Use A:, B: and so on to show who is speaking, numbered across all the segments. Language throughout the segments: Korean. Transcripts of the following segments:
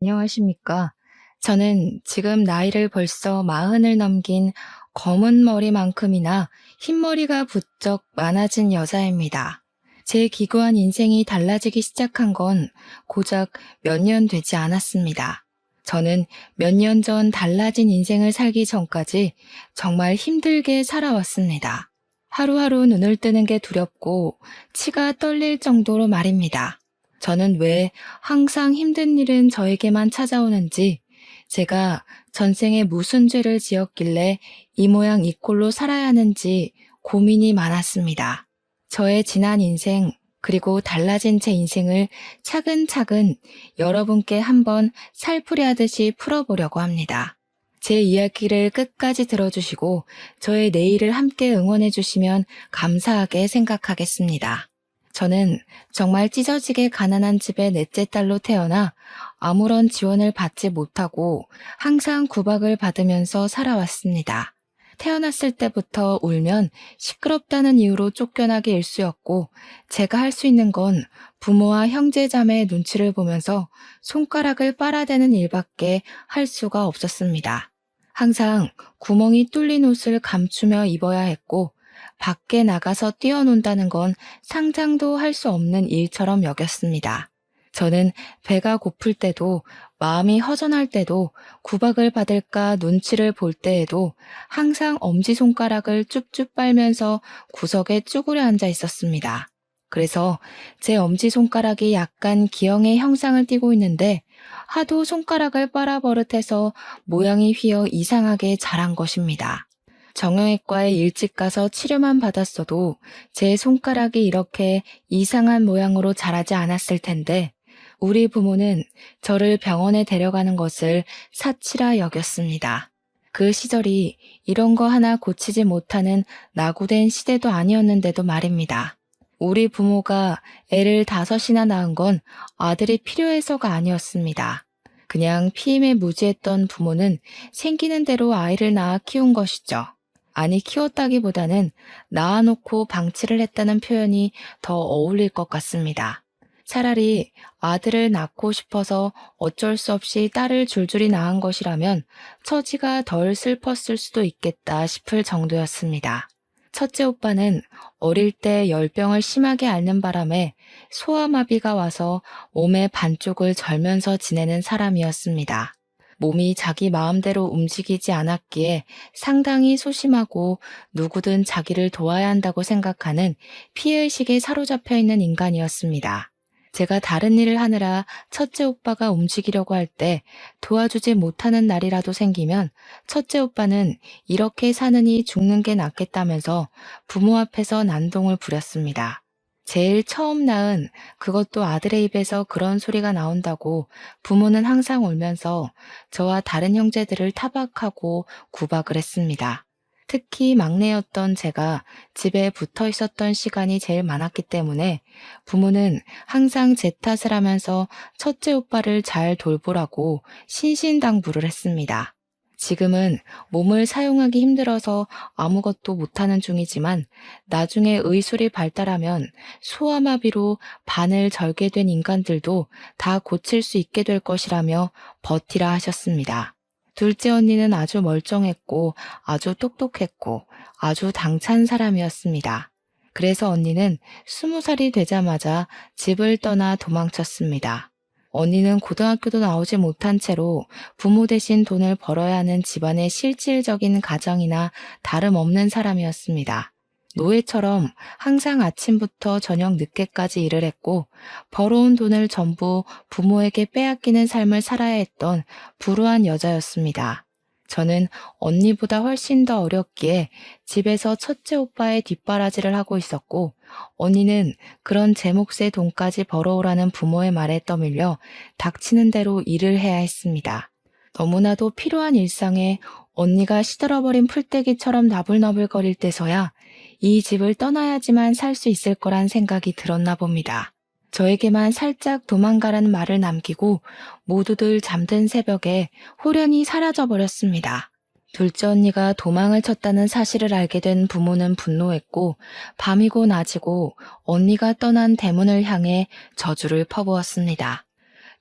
A: 안녕하십니까. 저는 지금 나이를 벌써 40을 넘긴 검은 머리만큼이나 흰머리가 부쩍 많아진 여자입니다. 제 기구한 인생이 달라지기 시작한 건 고작 몇 년 되지 않았습니다. 저는 몇 년 전 달라진 인생을 살기 전까지 정말 힘들게 살아왔습니다. 하루하루 눈을 뜨는 게 두렵고 치가 떨릴 정도로 말입니다. 저는 왜 항상 힘든 일은 저에게만 찾아오는지, 제가 전생에 무슨 죄를 지었길래 이 모양 이 꼴로 살아야 하는지 고민이 많았습니다. 저의 지난 인생, 그리고 달라진 제 인생을 차근차근 여러분께 한번 살풀이하듯이 풀어보려고 합니다. 제 이야기를 끝까지 들어주시고 저의 내일을 함께 응원해 주시면 감사하게 생각하겠습니다. 저는 정말 찢어지게 가난한 집의 넷째 딸로 태어나 아무런 지원을 받지 못하고 항상 구박을 받으면서 살아왔습니다. 태어났을 때부터 울면 시끄럽다는 이유로 쫓겨나기 일쑤였고, 제가 할 수 있는 건 부모와 형제 자매의 눈치를 보면서 손가락을 빨아대는 일밖에 할 수가 없었습니다. 항상 구멍이 뚫린 옷을 감추며 입어야 했고, 밖에 나가서 뛰어논다는 건 상상도 할 수 없는 일처럼 여겼습니다. 저는 배가 고플 때도, 마음이 허전할 때도, 구박을 받을까 눈치를 볼 때에도 항상 엄지손가락을 쭉쭉 빨면서 구석에 쭈그려 앉아 있었습니다. 그래서 제 엄지손가락이 약간 기형의 형상을 띠고 있는데, 하도 손가락을 빨아버릇해서 모양이 휘어 이상하게 자란 것입니다. 정형외과에 일찍 가서 치료만 받았어도 제 손가락이 이렇게 이상한 모양으로 자라지 않았을 텐데, 우리 부모는 저를 병원에 데려가는 것을 사치라 여겼습니다. 그 시절이 이런 거 하나 고치지 못하는 낙오된 시대도 아니었는데도 말입니다. 우리 부모가 애를 5이나 낳은 건 아들이 필요해서가 아니었습니다. 그냥 피임에 무지했던 부모는 생기는 대로 아이를 낳아 키운 것이죠. 아니, 키웠다기보다는 낳아놓고 방치를 했다는 표현이 더 어울릴 것 같습니다. 차라리 아들을 낳고 싶어서 어쩔 수 없이 딸을 줄줄이 낳은 것이라면 처지가 덜 슬펐을 수도 있겠다 싶을 정도였습니다. 첫째 오빠는 어릴 때 열병을 심하게 앓는 바람에 소아마비가 와서 몸의 반쪽을 절면서 지내는 사람이었습니다. 몸이 자기 마음대로 움직이지 않았기에 상당히 소심하고 누구든 자기를 도와야 한다고 생각하는 피해의식에 사로잡혀 있는 인간이었습니다. 제가 다른 일을 하느라 첫째 오빠가 움직이려고 할 때 도와주지 못하는 날이라도 생기면 첫째 오빠는 이렇게 사느니 죽는 게 낫겠다면서 부모 앞에서 난동을 부렸습니다. 제일 처음 낳은, 그것도 아들의 입에서 그런 소리가 나온다고 부모는 항상 울면서 저와 다른 형제들을 타박하고 구박을 했습니다. 특히 막내였던 제가 집에 붙어 있었던 시간이 제일 많았기 때문에 부모는 항상 제 탓을 하면서 첫째 오빠를 잘 돌보라고 신신당부를 했습니다. 지금은 몸을 사용하기 힘들어서 아무것도 못하는 중이지만, 나중에 의술이 발달하면 소아마비로 반을 절게 된 인간들도 다 고칠 수 있게 될 것이라며 버티라 하셨습니다. 둘째 언니는 아주 멀쩡했고 아주 똑똑했고 아주 당찬 사람이었습니다. 그래서 언니는 20살이 되자마자 집을 떠나 도망쳤습니다. 언니는 고등학교도 나오지 못한 채로 부모 대신 돈을 벌어야 하는 집안의 실질적인 가장이나 다름없는 사람이었습니다. 노예처럼 항상 아침부터 저녁 늦게까지 일을 했고, 벌어온 돈을 전부 부모에게 빼앗기는 삶을 살아야 했던 불우한 여자였습니다. 저는 언니보다 훨씬 더 어렸기에 집에서 첫째 오빠의 뒷바라지를 하고 있었고, 언니는 그런 제 몫의 돈까지 벌어오라는 부모의 말에 떠밀려 닥치는 대로 일을 해야 했습니다. 너무나도 필요한 일상에 언니가 시들어버린 풀떼기처럼 나불나불거릴 때서야 이 집을 떠나야지만 살 수 있을 거란 생각이 들었나 봅니다. 저에게만 살짝 도망가라는 말을 남기고 모두들 잠든 새벽에 호련히 사라져버렸습니다. 둘째 언니가 도망을 쳤다는 사실을 알게 된 부모는 분노했고, 밤이고 낮이고 언니가 떠난 대문을 향해 저주를 퍼부었습니다.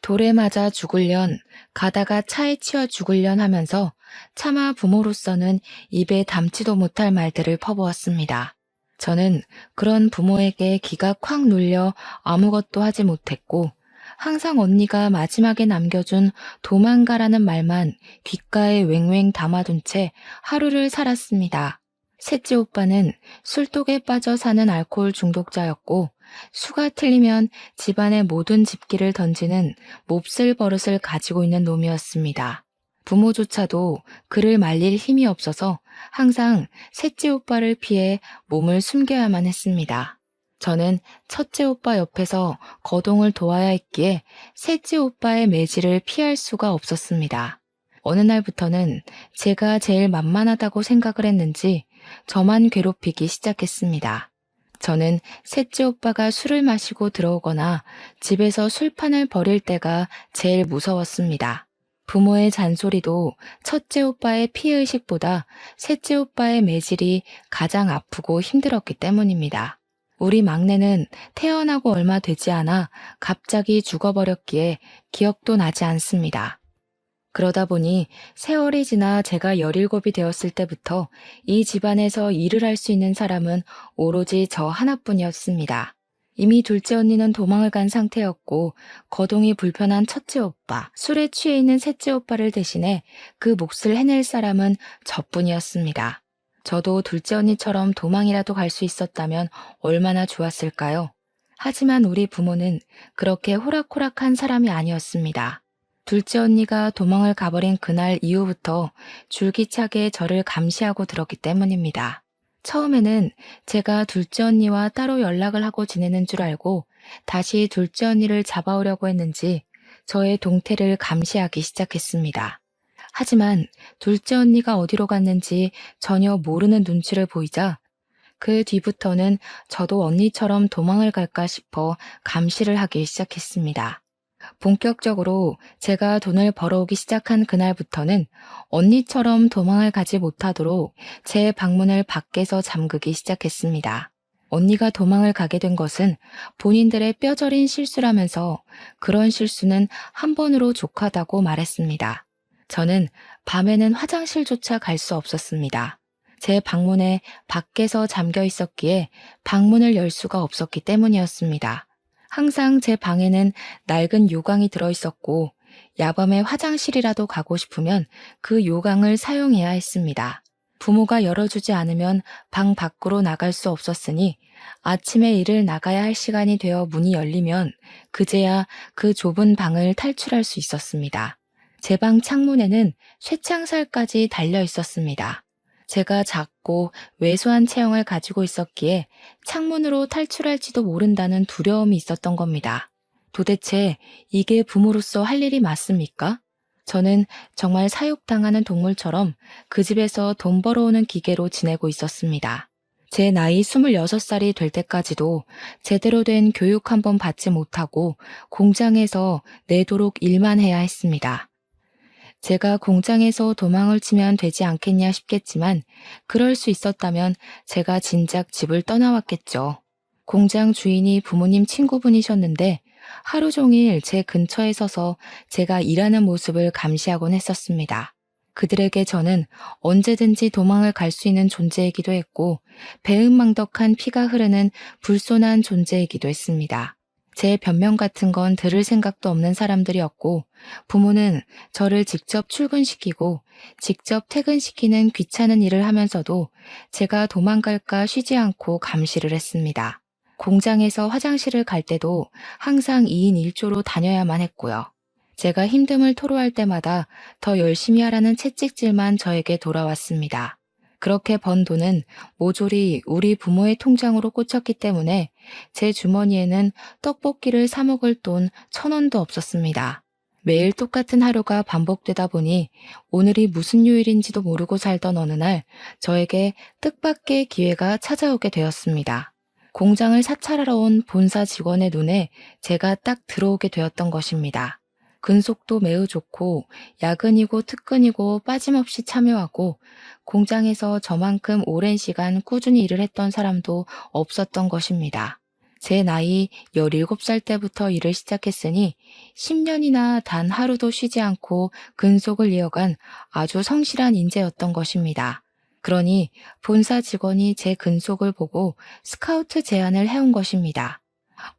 A: 돌에 맞아 죽을련, 가다가 차에 치여 죽을련 하면서 차마 부모로서는 입에 담지도 못할 말들을 퍼부었습니다. 저는 그런 부모에게 기가 콱 눌려 아무것도 하지 못했고, 항상 언니가 마지막에 남겨준 도망가라는 말만 귓가에 왱왱 담아둔 채 하루를 살았습니다. 셋째 오빠는 술독에 빠져 사는 알코올 중독자였고, 수가 틀리면 집안의 모든 집기를 던지는 몹쓸 버릇을 가지고 있는 놈이었습니다. 부모조차도 그를 말릴 힘이 없어서 항상 셋째 오빠를 피해 몸을 숨겨야만 했습니다. 저는 첫째 오빠 옆에서 거동을 도와야 했기에 셋째 오빠의 매질을 피할 수가 없었습니다. 어느 날부터는 제가 제일 만만하다고 생각을 했는지 저만 괴롭히기 시작했습니다. 저는 셋째 오빠가 술을 마시고 들어오거나 집에서 술판을 벌일 때가 제일 무서웠습니다. 부모의 잔소리도 첫째 오빠의 피해의식보다 셋째 오빠의 매질이 가장 아프고 힘들었기 때문입니다. 우리 막내는 태어나고 얼마 되지 않아 갑자기 죽어버렸기에 기억도 나지 않습니다. 그러다 보니 세월이 지나 제가 17이 되었을 때부터 이 집안에서 일을 할 수 있는 사람은 오로지 저 하나뿐이었습니다. 이미 둘째 언니는 도망을 간 상태였고 거동이 불편한 첫째 오빠, 술에 취해 있는 셋째 오빠를 대신해 그 몫을 해낼 사람은 저뿐이었습니다. 저도 둘째 언니처럼 도망이라도 갈 수 있었다면 얼마나 좋았을까요? 하지만 우리 부모는 그렇게 호락호락한 사람이 아니었습니다. 둘째 언니가 도망을 가버린 그날 이후부터 줄기차게 저를 감시하고 들었기 때문입니다. 처음에는 제가 둘째 언니와 따로 연락을 하고 지내는 줄 알고 다시 둘째 언니를 잡아오려고 했는지 저의 동태를 감시하기 시작했습니다. 하지만 둘째 언니가 어디로 갔는지 전혀 모르는 눈치를 보이자 그 뒤부터는 저도 언니처럼 도망을 갈까 싶어 감시를 하기 시작했습니다. 본격적으로 제가 돈을 벌어오기 시작한 그날부터는 언니처럼 도망을 가지 못하도록 제 방문을 밖에서 잠그기 시작했습니다. 언니가 도망을 가게 된 것은 본인들의 뼈저린 실수라면서 그런 실수는 한 번으로 족하다고 말했습니다. 저는 밤에는 화장실조차 갈 수 없었습니다. 제 방문에 밖에서 잠겨 있었기에 방문을 열 수가 없었기 때문이었습니다. 항상 제 방에는 낡은 요강이 들어있었고 야밤에 화장실이라도 가고 싶으면 그 요강을 사용해야 했습니다. 부모가 열어주지 않으면 방 밖으로 나갈 수 없었으니 아침에 일을 나가야 할 시간이 되어 문이 열리면 그제야 그 좁은 방을 탈출할 수 있었습니다. 제 방 창문에는 쇠창살까지 달려 있었습니다. 제가 작고 왜소한 체형을 가지고 있었기에 창문으로 탈출할지도 모른다는 두려움이 있었던 겁니다. 도대체 이게 부모로서 할 일이 맞습니까? 저는 정말 사육당하는 동물처럼 그 집에서 돈 벌어오는 기계로 지내고 있었습니다. 제 나이 26살이 될 때까지도 제대로 된 교육 한 번 받지 못하고 공장에서 내도록 일만 해야 했습니다. 제가 공장에서 도망을 치면 되지 않겠냐 싶겠지만 그럴 수 있었다면 제가 진작 집을 떠나왔겠죠. 공장 주인이 부모님 친구분이셨는데 하루 종일 제 근처에 서서 제가 일하는 모습을 감시하곤 했었습니다. 그들에게 저는 언제든지 도망을 갈 수 있는 존재이기도 했고 배은망덕한 피가 흐르는 불손한 존재이기도 했습니다. 제 변명 같은 건 들을 생각도 없는 사람들이었고 부모는 저를 직접 출근시키고 직접 퇴근시키는 귀찮은 일을 하면서도 제가 도망갈까 쉬지 않고 감시를 했습니다. 공장에서 화장실을 갈 때도 항상 2인 1조로 다녀야만 했고요. 제가 힘듦을 토로할 때마다 더 열심히 하라는 채찍질만 저에게 돌아왔습니다. 그렇게 번 돈은 모조리 우리 부모의 통장으로 꽂혔기 때문에 제 주머니에는 떡볶이를 사 먹을 돈 1,000원도 없었습니다. 매일 똑같은 하루가 반복되다 보니 오늘이 무슨 요일인지도 모르고 살던 어느 날 저에게 뜻밖의 기회가 찾아오게 되었습니다. 공장을 사찰하러 온 본사 직원의 눈에 제가 딱 들어오게 되었던 것입니다. 근속도 매우 좋고 야근이고 특근이고 빠짐없이 참여하고 공장에서 저만큼 오랜 시간 꾸준히 일을 했던 사람도 없었던 것입니다. 제 나이 17살 때부터 일을 시작했으니 10년이나 단 하루도 쉬지 않고 근속을 이어간 아주 성실한 인재였던 것입니다. 그러니 본사 직원이 제 근속을 보고 스카우트 제안을 해온 것입니다.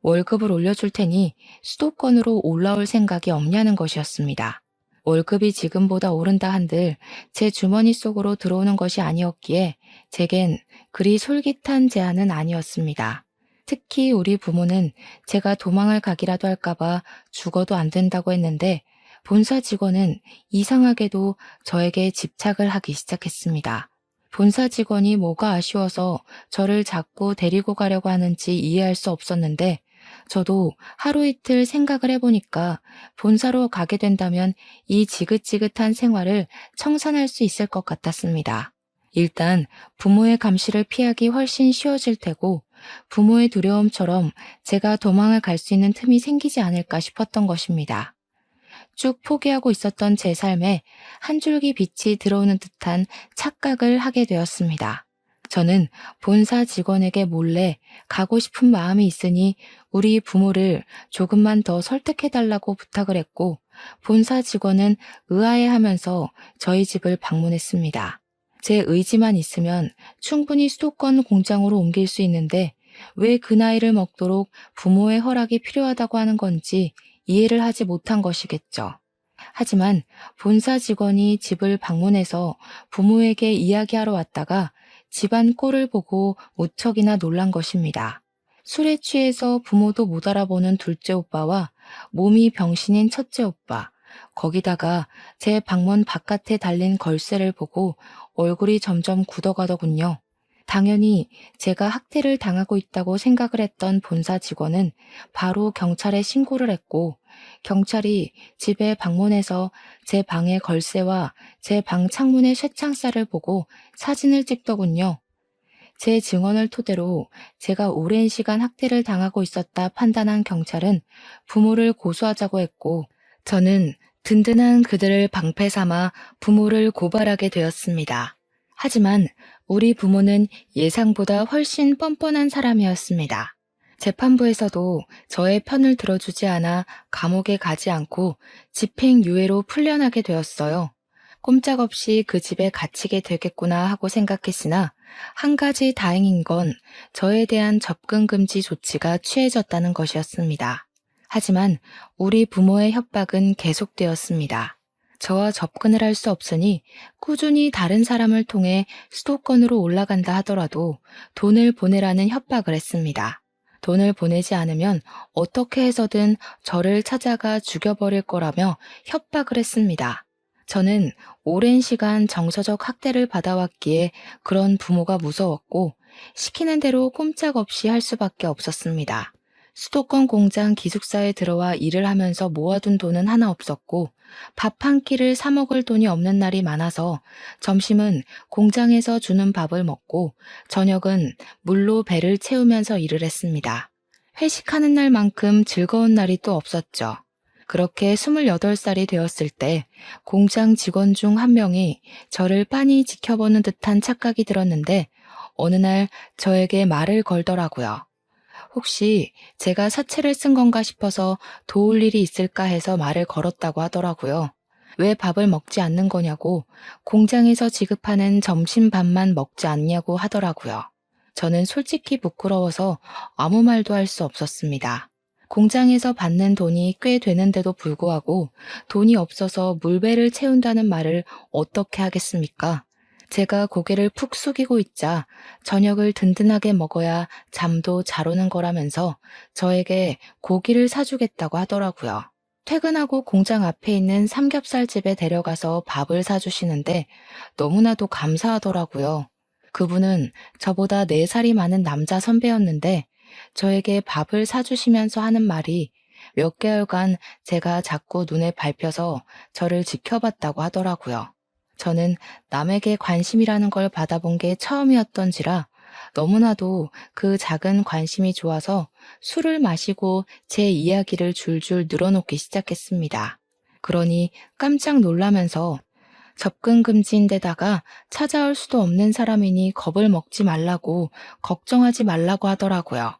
A: 월급을 올려줄 테니 수도권으로 올라올 생각이 없냐는 것이었습니다. 월급이 지금보다 오른다 한들 제 주머니 속으로 들어오는 것이 아니었기에 제겐 그리 솔깃한 제안은 아니었습니다. 특히 우리 부모는 제가 도망을 가기라도 할까봐 죽어도 안 된다고 했는데 본사 직원은 이상하게도 저에게 집착을 하기 시작했습니다. 본사 직원이 뭐가 아쉬워서 저를 자꾸 데리고 가려고 하는지 이해할 수 없었는데 저도 하루 이틀 생각을 해보니까 본사로 가게 된다면 이 지긋지긋한 생활을 청산할 수 있을 것 같았습니다. 일단 부모의 감시를 피하기 훨씬 쉬워질 테고 부모의 두려움처럼 제가 도망을 갈 수 있는 틈이 생기지 않을까 싶었던 것입니다. 쭉 포기하고 있었던 제 삶에 한 줄기 빛이 들어오는 듯한 착각을 하게 되었습니다. 저는 본사 직원에게 몰래 가고 싶은 마음이 있으니 우리 부모를 조금만 더 설득해달라고 부탁을 했고 본사 직원은 의아해하면서 저희 집을 방문했습니다. 제 의지만 있으면 충분히 수도권 공장으로 옮길 수 있는데 왜 그 나이를 먹도록 부모의 허락이 필요하다고 하는 건지 이해를 하지 못한 것이겠죠. 하지만 본사 직원이 집을 방문해서 부모에게 이야기하러 왔다가 집안 꼴을 보고 무척이나 놀란 것입니다. 술에 취해서 부모도 못 알아보는 둘째 오빠와 몸이 병신인 첫째 오빠, 거기다가 제 방문 바깥에 달린 걸쇠를 보고 얼굴이 점점 굳어가더군요. 당연히 제가 학대를 당하고 있다고 생각을 했던 본사 직원은 바로 경찰에 신고를 했고 경찰이 집에 방문해서 제 방의 걸쇠와 제 방 창문의 쇠창살을 보고 사진을 찍더군요. 제 증언을 토대로 제가 오랜 시간 학대를 당하고 있었다 판단한 경찰은 부모를 고소하자고 했고 저는 든든한 그들을 방패 삼아 부모를 고발하게 되었습니다. 하지만 우리 부모는 예상보다 훨씬 뻔뻔한 사람이었습니다. 재판부에서도 저의 편을 들어주지 않아 감옥에 가지 않고 집행유예로 풀려나게 되었어요. 꼼짝없이 그 집에 갇히게 되겠구나 하고 생각했으나 한 가지 다행인 건 저에 대한 접근 금지 조치가 취해졌다는 것이었습니다. 하지만 우리 부모의 협박은 계속되었습니다. 저와 접근을 할 수 없으니 꾸준히 다른 사람을 통해 수도권으로 올라간다 하더라도 돈을 보내라는 협박을 했습니다. 돈을 보내지 않으면 어떻게 해서든 저를 찾아가 죽여버릴 거라며 협박을 했습니다. 저는 오랜 시간 정서적 학대를 받아왔기에 그런 부모가 무서웠고 시키는 대로 꼼짝없이 할 수밖에 없었습니다. 수도권 공장 기숙사에 들어와 일을 하면서 모아둔 돈은 하나 없었고 밥 한 끼를 사 먹을 돈이 없는 날이 많아서 점심은 공장에서 주는 밥을 먹고 저녁은 물로 배를 채우면서 일을 했습니다. 회식하는 날만큼 즐거운 날이 또 없었죠. 그렇게 28살이 되었을 때 공장 직원 중 한 명이 저를 빤히 지켜보는 듯한 착각이 들었는데 어느 날 저에게 말을 걸더라고요. 혹시 제가 사채를 쓴 건가 싶어서 도울 일이 있을까 해서 말을 걸었다고 하더라고요. 왜 밥을 먹지 않는 거냐고 공장에서 지급하는 점심밥만 먹지 않냐고 하더라고요. 저는 솔직히 부끄러워서 아무 말도 할 수 없었습니다. 공장에서 받는 돈이 꽤 되는데도 불구하고 돈이 없어서 물배를 채운다는 말을 어떻게 하겠습니까? 제가 고개를 푹 숙이고 있자 저녁을 든든하게 먹어야 잠도 잘 오는 거라면서 저에게 고기를 사주겠다고 하더라고요. 퇴근하고 공장 앞에 있는 삼겹살 집에 데려가서 밥을 사주시는데 너무나도 감사하더라고요. 그분은 저보다 4살이 많은 남자 선배였는데 저에게 밥을 사주시면서 하는 말이 몇 개월간 제가 자꾸 눈에 밟혀서 저를 지켜봤다고 하더라고요. 저는 남에게 관심이라는 걸 받아본 게 처음이었던지라 너무나도 그 작은 관심이 좋아서 술을 마시고 제 이야기를 줄줄 늘어놓기 시작했습니다. 그러니 깜짝 놀라면서 접근 금지인데다가 찾아올 수도 없는 사람이니 겁을 먹지 말라고 걱정하지 말라고 하더라고요.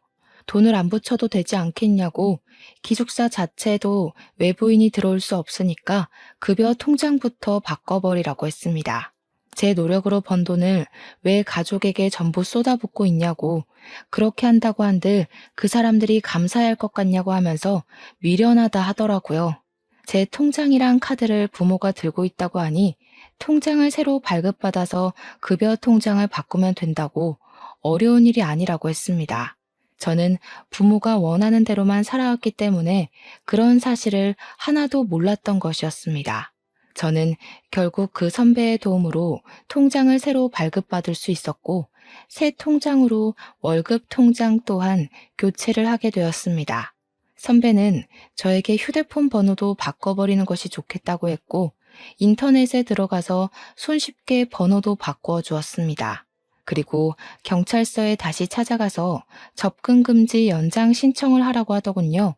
A: 돈을 안 붙여도 되지 않겠냐고 기숙사 자체도 외부인이 들어올 수 없으니까 급여 통장부터 바꿔버리라고 했습니다. 제 노력으로 번 돈을 왜 가족에게 전부 쏟아붓고 있냐고, 그렇게 한다고 한들 그 사람들이 감사해할 것 같냐고 하면서 미련하다 하더라고요. 제 통장이랑 카드를 부모가 들고 있다고 하니 통장을 새로 발급받아서 급여 통장을 바꾸면 된다고, 어려운 일이 아니라고 했습니다. 저는 부모가 원하는 대로만 살아왔기 때문에 그런 사실을 하나도 몰랐던 것이었습니다. 저는 결국 그 선배의 도움으로 통장을 새로 발급받을 수 있었고, 새 통장으로 월급 통장 또한 교체를 하게 되었습니다. 선배는 저에게 휴대폰 번호도 바꿔버리는 것이 좋겠다고 했고, 인터넷에 들어가서 손쉽게 번호도 바꾸어 주었습니다. 그리고 경찰서에 다시 찾아가서 접근금지 연장 신청을 하라고 하더군요.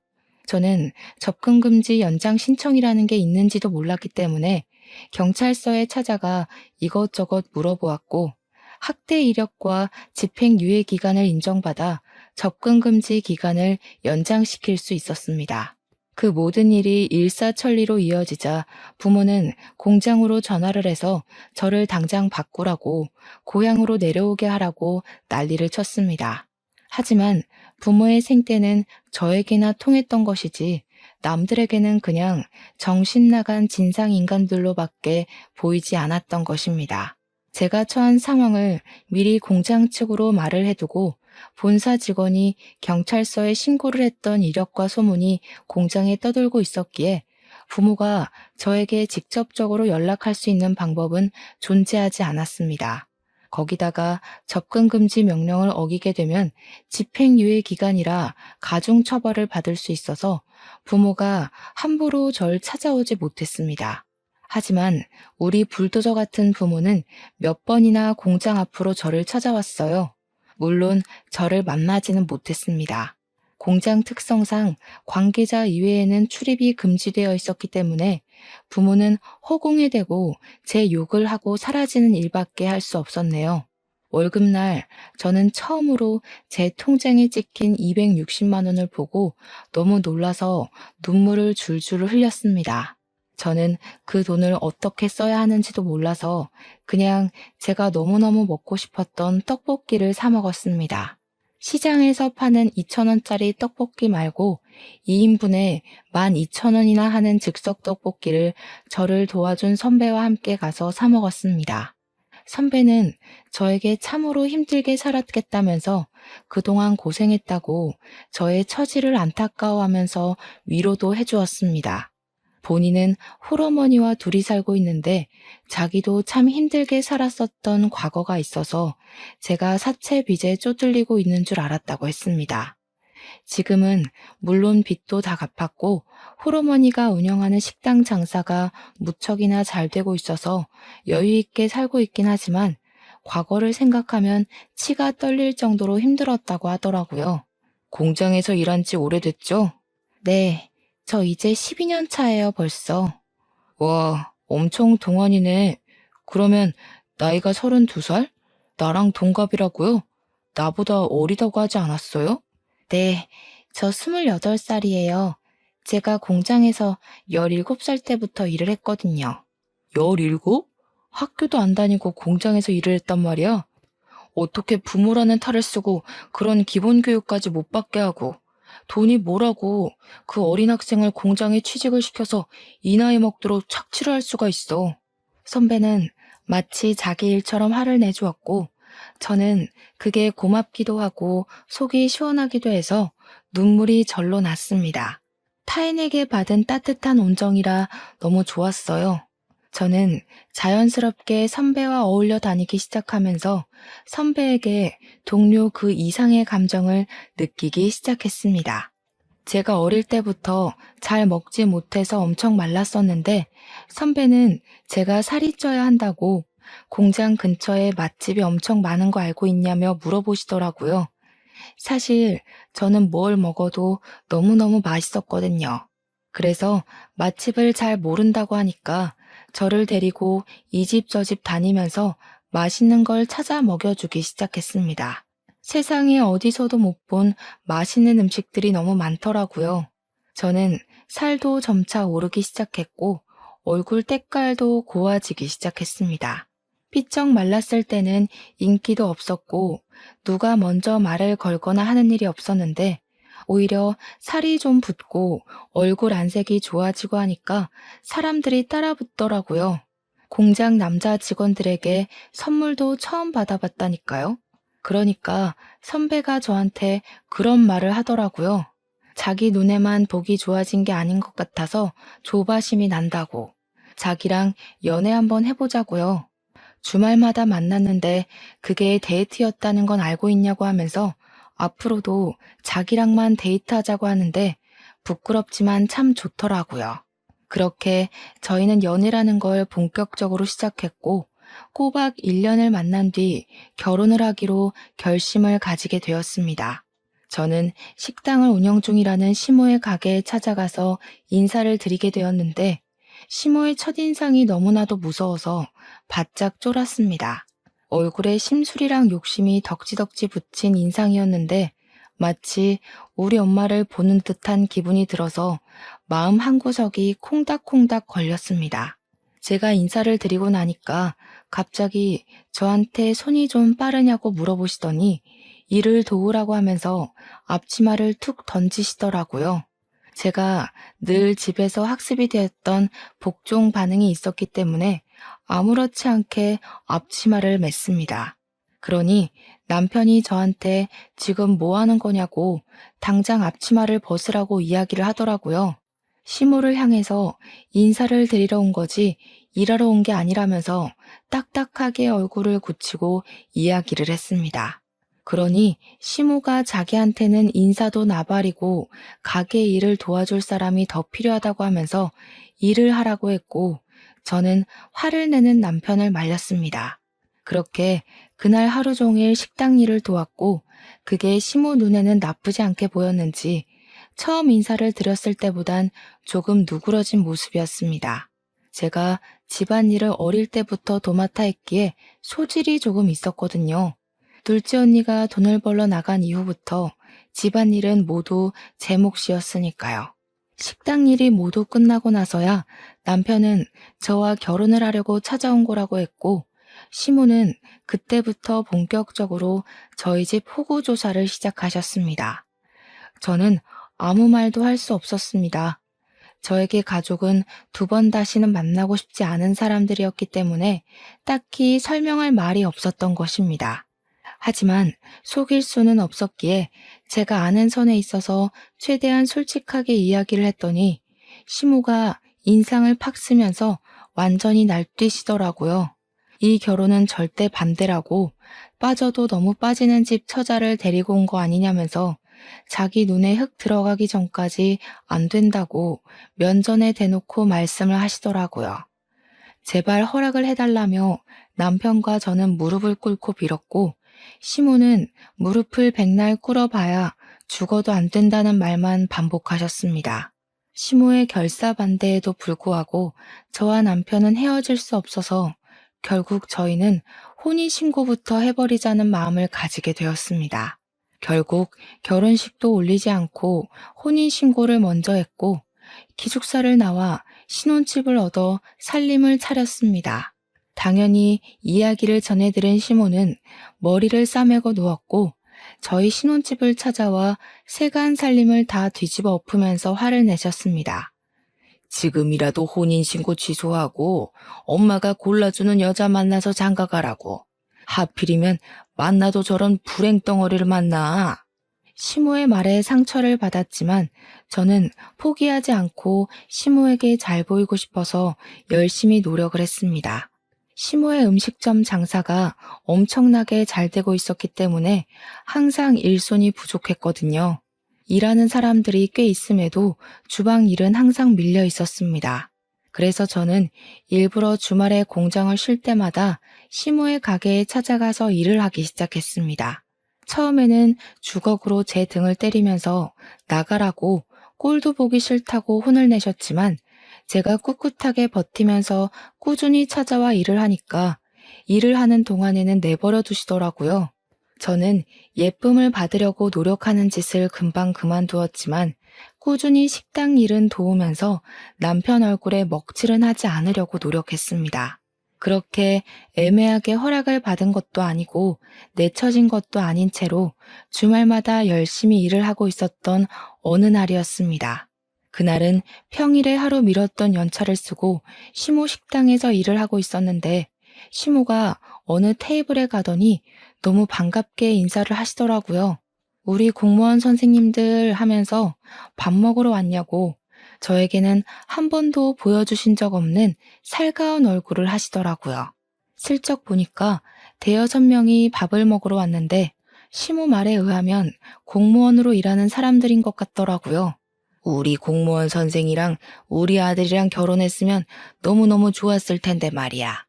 A: 저는 접근금지 연장 신청이라는 게 있는지도 몰랐기 때문에 경찰서에 찾아가 이것저것 물어보았고, 학대 이력과 집행유예 기간을 인정받아 접근금지 기간을 연장시킬 수 있었습니다. 그 모든 일이 일사천리로 이어지자 부모는 공장으로 전화를 해서 저를 당장 바꾸라고, 고향으로 내려오게 하라고 난리를 쳤습니다. 하지만 부모의 생때는 저에게나 통했던 것이지 남들에게는 그냥 정신 나간 진상인간들로밖에 보이지 않았던 것입니다. 제가 처한 상황을 미리 공장 측으로 말을 해두고 본사 직원이 경찰서에 신고를 했던 이력과 소문이 공장에 떠돌고 있었기에 부모가 저에게 직접적으로 연락할 수 있는 방법은 존재하지 않았습니다. 거기다가 접근금지 명령을 어기게 되면 집행유예 기간이라 가중처벌을 받을 수 있어서 부모가 함부로 절 찾아오지 못했습니다. 하지만 우리 불도저 같은 부모는 몇 번이나 공장 앞으로 저를 찾아왔어요. 물론 저를 만나지는 못했습니다. 공장 특성상 관계자 이외에는 출입이 금지되어 있었기 때문에 부모는 허공에 대고 제 욕을 하고 사라지는 일밖에 할 수 없었네요. 월급날 저는 처음으로 제 통장에 찍힌 260만 원을 보고 너무 놀라서 눈물을 줄줄 흘렸습니다. 저는 그 돈을 어떻게 써야 하는지도 몰라서 그냥 제가 너무너무 먹고 싶었던 떡볶이를 사 먹었습니다. 시장에서 파는 2,000원짜리 떡볶이 말고 2인분에 12,000원이나 하는 즉석 떡볶이를 저를 도와준 선배와 함께 가서 사 먹었습니다. 선배는 저에게 참으로 힘들게 살았겠다면서 그동안 고생했다고 저의 처지를 안타까워하면서 위로도 해주었습니다. 본인은 홀어머니와 둘이 살고 있는데 자기도 참 힘들게 살았었던 과거가 있어서 제가 사채 빚에 쪼들리고 있는 줄 알았다고 했습니다. 지금은 물론 빚도 다 갚았고 홀어머니가 운영하는 식당 장사가 무척이나 잘 되고 있어서 여유 있게 살고 있긴 하지만 과거를 생각하면 치가 떨릴 정도로 힘들었다고 하더라고요. 공장에서 일한 지 오래됐죠? 네. 저 이제 12년 차예요, 벌써. 와, 엄청 동안이네. 그러면 나이가 32살? 나랑 동갑이라고요? 나보다 어리다고 하지 않았어요? 네, 저 28살이에요. 제가 공장에서 17살 때부터 일을 했거든요. 17? 학교도 안 다니고 공장에서 일을 했단 말이야? 어떻게 부모라는 탈을 쓰고 그런 기본 교육까지 못 받게 하고 돈이 뭐라고 그 어린 학생을 공장에 취직을 시켜서 이 나이 먹도록 착취를 할 수가 있어. 선배는 마치 자기 일처럼 화를 내주었고 저는 그게 고맙기도 하고 속이 시원하기도 해서 눈물이 절로 났습니다. 타인에게 받은 따뜻한 온정이라 너무 좋았어요. 저는 자연스럽게 선배와 어울려 다니기 시작하면서 선배에게 동료 그 이상의 감정을 느끼기 시작했습니다. 제가 어릴 때부터 잘 먹지 못해서 엄청 말랐었는데 선배는 제가 살이 쪄야 한다고 공장 근처에 맛집이 엄청 많은 거 알고 있냐며 물어보시더라고요. 사실 저는 뭘 먹어도 너무너무 맛있었거든요. 그래서 맛집을 잘 모른다고 하니까 저를 데리고 이 집 저 집 다니면서 맛있는 걸 찾아 먹여주기 시작했습니다. 세상에 어디서도 못 본 맛있는 음식들이 너무 많더라고요. 저는 살도 점차 오르기 시작했고 얼굴 때깔도 고와지기 시작했습니다. 삐쩍 말랐을 때는 인기도 없었고 누가 먼저 말을 걸거나 하는 일이 없었는데 오히려 살이 좀 붙고 얼굴 안색이 좋아지고 하니까 사람들이 따라 붙더라고요. 공장 남자 직원들에게 선물도 처음 받아봤다니까요. 그러니까 선배가 저한테 그런 말을 하더라고요. 자기 눈에만 보기 좋아진 게 아닌 것 같아서 조바심이 난다고. 자기랑 연애 한번 해보자고요. 주말마다 만났는데 그게 데이트였다는 건 알고 있냐고 하면서 앞으로도 자기랑만 데이트하자고 하는데 부끄럽지만 참 좋더라고요. 그렇게 저희는 연애라는 걸 본격적으로 시작했고 꼬박 1년을 만난 뒤 결혼을 하기로 결심을 가지게 되었습니다. 저는 식당을 운영 중이라는 시모의 가게에 찾아가서 인사를 드리게 되었는데 시모의 첫인상이 너무나도 무서워서 바짝 쫄았습니다. 얼굴에 심술이랑 욕심이 덕지덕지 붙인 인상이었는데 마치 우리 엄마를 보는 듯한 기분이 들어서 마음 한구석이 콩닥콩닥 걸렸습니다. 제가 인사를 드리고 나니까 갑자기 저한테 손이 좀 빠르냐고 물어보시더니 일을 도우라고 하면서 앞치마를 툭 던지시더라고요. 제가 늘 집에서 학습이 되었던 복종 반응이 있었기 때문에 아무렇지 않게 앞치마를 맸습니다. 그러니 남편이 저한테 지금 뭐 하는 거냐고 당장 앞치마를 벗으라고 이야기를 하더라고요. 시모를 향해서 인사를 드리러 온 거지 일하러 온 게 아니라면서 딱딱하게 얼굴을 굳히고 이야기를 했습니다. 그러니 시모가 자기한테는 인사도 나발이고 가게 일을 도와줄 사람이 더 필요하다고 하면서 일을 하라고 했고 저는 화를 내는 남편을 말렸습니다. 그렇게 그날 하루 종일 식당 일을 도왔고 그게 시모 눈에는 나쁘지 않게 보였는지 처음 인사를 드렸을 때보단 조금 누그러진 모습이었습니다. 제가 집안일을 어릴 때부터 도맡아 했기에 소질이 조금 있었거든요. 둘째 언니가 돈을 벌러 나간 이후부터 집안일은 모두 제 몫이었으니까요. 식당 일이 모두 끝나고 나서야 남편은 저와 결혼을 하려고 찾아온 거라고 했고 시모는 그때부터 본격적으로 저희 집 호구 조사를 시작하셨습니다. 저는 아무 말도 할 수 없었습니다. 저에게 가족은 두 번 다시는 만나고 싶지 않은 사람들이었기 때문에 딱히 설명할 말이 없었던 것입니다. 하지만 속일 수는 없었기에 제가 아는 선에 있어서 최대한 솔직하게 이야기를 했더니 시모가 인상을 팍 쓰면서 완전히 날뛰시더라고요. 이 결혼은 절대 반대라고 빠져도 너무 빠지는 집 처자를 데리고 온 거 아니냐면서 자기 눈에 흙 들어가기 전까지 안 된다고 면전에 대놓고 말씀을 하시더라고요. 제발 허락을 해달라며 남편과 저는 무릎을 꿇고 빌었고 시모는 무릎을 백날 꿇어봐야 죽어도 안 된다는 말만 반복하셨습니다. 시모의 결사반대에도 불구하고 저와 남편은 헤어질 수 없어서 결국 저희는 혼인신고부터 해버리자는 마음을 가지게 되었습니다. 결국 결혼식도 올리지 않고 혼인신고를 먼저 했고 기숙사를 나와 신혼집을 얻어 살림을 차렸습니다. 당연히 이야기를 전해들은 시모는 머리를 싸매고 누웠고 저희 신혼집을 찾아와 세간 살림을 다 뒤집어 엎으면서 화를 내셨습니다. 지금이라도 혼인신고 취소하고 엄마가 골라주는 여자 만나서 장가가라고. 하필이면 만나도 저런 불행덩어리를 만나. 시모의 말에 상처를 받았지만 저는 포기하지 않고 시모에게 잘 보이고 싶어서 열심히 노력을 했습니다. 시모의 음식점 장사가 엄청나게 잘 되고 있었기 때문에 항상 일손이 부족했거든요. 일하는 사람들이 꽤 있음에도 주방 일은 항상 밀려 있었습니다. 그래서 저는 일부러 주말에 공장을 쉴 때마다 시모의 가게에 찾아가서 일을 하기 시작했습니다. 처음에는 주걱으로 제 등을 때리면서 나가라고 꼴도 보기 싫다고 혼을 내셨지만 제가 꿋꿋하게 버티면서 꾸준히 찾아와 일을 하니까 일을 하는 동안에는 내버려 두시더라고요. 저는 예쁨을 받으려고 노력하는 짓을 금방 그만두었지만 꾸준히 식당 일은 도우면서 남편 얼굴에 먹칠은 하지 않으려고 노력했습니다. 그렇게 애매하게 허락을 받은 것도 아니고 내쳐진 것도 아닌 채로 주말마다 열심히 일을 하고 있었던 어느 날이었습니다. 그날은 평일에 하루 미뤘던 연차를 쓰고 시모 식당에서 일을 하고 있었는데 시모가 어느 테이블에 가더니 너무 반갑게 인사를 하시더라고요. 우리 공무원 선생님들 하면서 밥 먹으러 왔냐고 저에게는 한 번도 보여주신 적 없는 살가운 얼굴을 하시더라고요. 슬쩍 보니까 대여섯 명이 밥을 먹으러 왔는데 시모 말에 의하면 공무원으로 일하는 사람들인 것 같더라고요. 우리 공무원 선생이랑 우리 아들이랑 결혼했으면 너무너무 좋았을 텐데 말이야.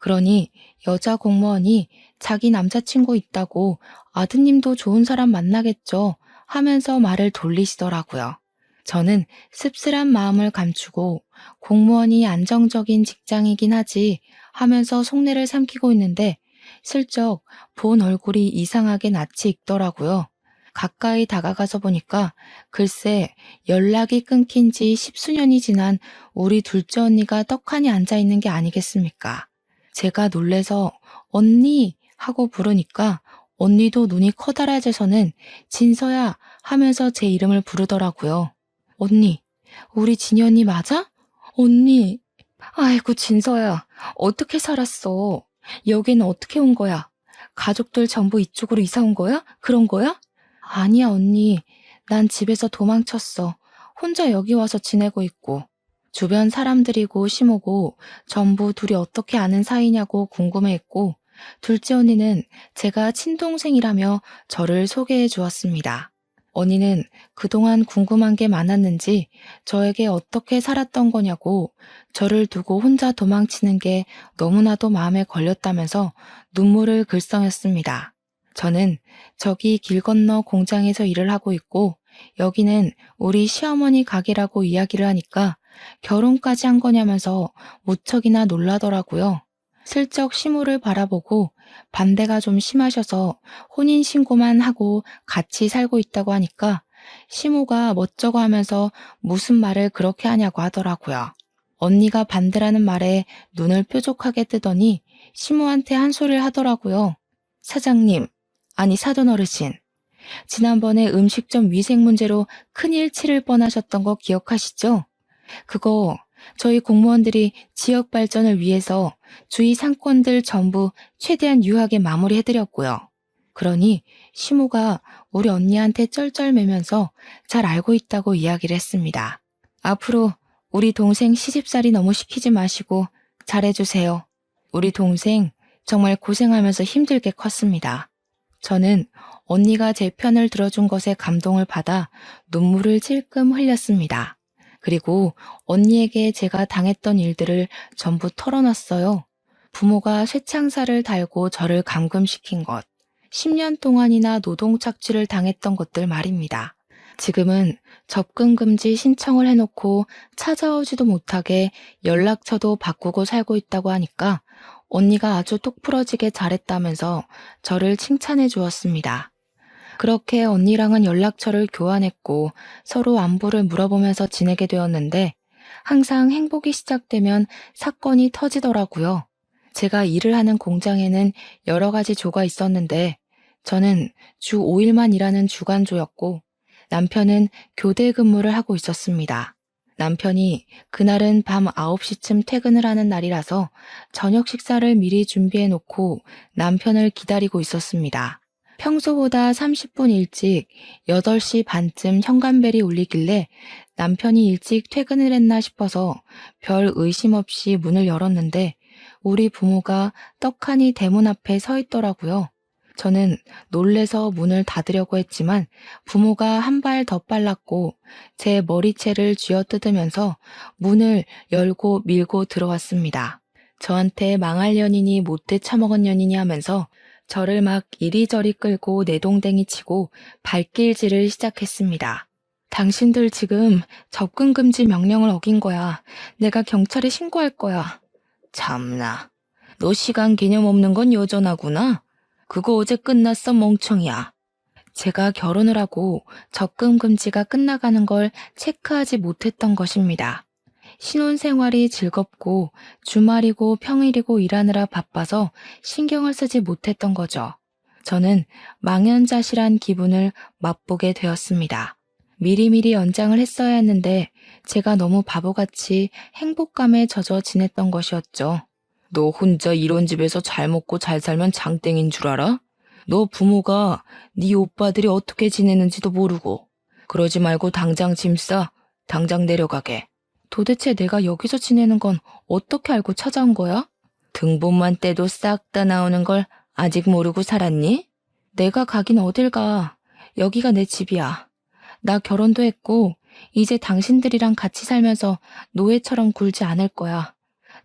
A: 그러니 여자 공무원이 자기 남자친구 있다고 아드님도 좋은 사람 만나겠죠 하면서 말을 돌리시더라고요. 저는 씁쓸한 마음을 감추고 공무원이 안정적인 직장이긴 하지 하면서 속내를 삼키고 있는데 슬쩍 본 얼굴이 이상하게 낯이 익더라고요. 가까이 다가가서 보니까 글쎄 연락이 끊긴 지 십수년이 지난 우리 둘째 언니가 떡하니 앉아있는 게 아니겠습니까? 제가 놀래서 언니 하고 부르니까 언니도 눈이 커다랗아져서는 진서야 하면서 제 이름을 부르더라고요. 언니, 우리 진이 언니 맞아? 언니, 아이고 진서야, 어떻게 살았어? 여기는 어떻게 온 거야? 가족들 전부 이쪽으로 이사 온 거야? 그런 거야? 아니야 언니, 난 집에서 도망쳤어. 혼자 여기 와서 지내고 있고. 주변 사람들이고 시모고 전부 둘이 어떻게 아는 사이냐고 궁금해했고 둘째 언니는 제가 친동생이라며 저를 소개해 주었습니다. 언니는 그동안 궁금한 게 많았는지 저에게 어떻게 살았던 거냐고 저를 두고 혼자 도망치는 게 너무나도 마음에 걸렸다면서 눈물을 글썽였습니다. 저는 저기 길 건너 공장에서 일을 하고 있고 여기는 우리 시어머니 가게라고 이야기를 하니까 결혼까지 한 거냐면서 무척이나 놀라더라고요. 슬쩍 시모를 바라보고 반대가 좀 심하셔서 혼인신고만 하고 같이 살고 있다고 하니까 시모가 멋쩍어 하면서 무슨 말을 그렇게 하냐고 하더라고요. 언니가 반대라는 말에 눈을 뾰족하게 뜨더니 시모한테 한 소리를 하더라고요. 사장님, 아니 사돈 어르신, 지난번에 음식점 위생 문제로 큰일 치를 뻔하셨던 거 기억하시죠? 그거 저희 공무원들이 지역 발전을 위해서 주위 상권들 전부 최대한 유하게 마무리해드렸고요. 그러니 시모가 우리 언니한테 쩔쩔매면서 잘 알고 있다고 이야기를 했습니다. 앞으로 우리 동생 시집살이 너무 시키지 마시고 잘해주세요. 우리 동생 정말 고생하면서 힘들게 컸습니다. 저는 언니가 제 편을 들어준 것에 감동을 받아 눈물을 찔끔 흘렸습니다. 그리고 언니에게 제가 당했던 일들을 전부 털어놨어요. 부모가 쇠창살을 달고 저를 감금시킨 것, 10년 동안이나 노동 착취를 당했던 것들 말입니다. 지금은 접근 금지 신청을 해놓고 찾아오지도 못하게 연락처도 바꾸고 살고 있다고 하니까 언니가 아주 똑부러지게 잘했다면서 저를 칭찬해 주었습니다. 그렇게 언니랑은 연락처를 교환했고 서로 안부를 물어보면서 지내게 되었는데 항상 행복이 시작되면 사건이 터지더라고요. 제가 일을 하는 공장에는 여러 가지 조가 있었는데 저는 주 5일만 일하는 주간조였고 남편은 교대 근무를 하고 있었습니다. 남편이 그날은 밤 9시쯤 퇴근을 하는 날이라서 저녁 식사를 미리 준비해 놓고 남편을 기다리고 있었습니다. 평소보다 30분 일찍 8시 반쯤 현관벨이 울리길래 남편이 일찍 퇴근을 했나 싶어서 별 의심 없이 문을 열었는데 우리 부모가 떡하니 대문 앞에 서 있더라고요. 저는 놀래서 문을 닫으려고 했지만 부모가 한 발 더 빨랐고 제 머리채를 쥐어뜯으면서 문을 열고 밀고 들어왔습니다. 저한테 망할 년이니 못돼 처먹은 년이니 하면서 저를 막 이리저리 끌고 내동댕이 치고 발길질을 시작했습니다. 당신들 지금 접근금지 명령을 어긴 거야. 내가 경찰에 신고할 거야. 참나, 너 시간 개념 없는 건 여전하구나. 그거 어제 끝났어, 멍청이야. 제가 결혼을 하고 적금 금지가 끝나가는 걸 체크하지 못했던 것입니다. 신혼생활이 즐겁고 주말이고 평일이고 일하느라 바빠서 신경을 쓰지 못했던 거죠. 저는 망연자실한 기분을 맛보게 되었습니다. 미리미리 연장을 했어야 했는데 제가 너무 바보같이 행복감에 젖어 지냈던 것이었죠. 너 혼자 이런 집에서 잘 먹고 잘 살면 장땡인 줄 알아? 너 부모가 네 오빠들이 어떻게 지내는지도 모르고. 그러지 말고 당장 짐 싸. 당장 내려가게. 도대체 내가 여기서 지내는 건 어떻게 알고 찾아온 거야? 등본만 떼도 싹 다 나오는 걸 아직 모르고 살았니? 내가 가긴 어딜 가. 여기가 내 집이야. 나 결혼도 했고 이제 당신들이랑 같이 살면서 노예처럼 굴지 않을 거야.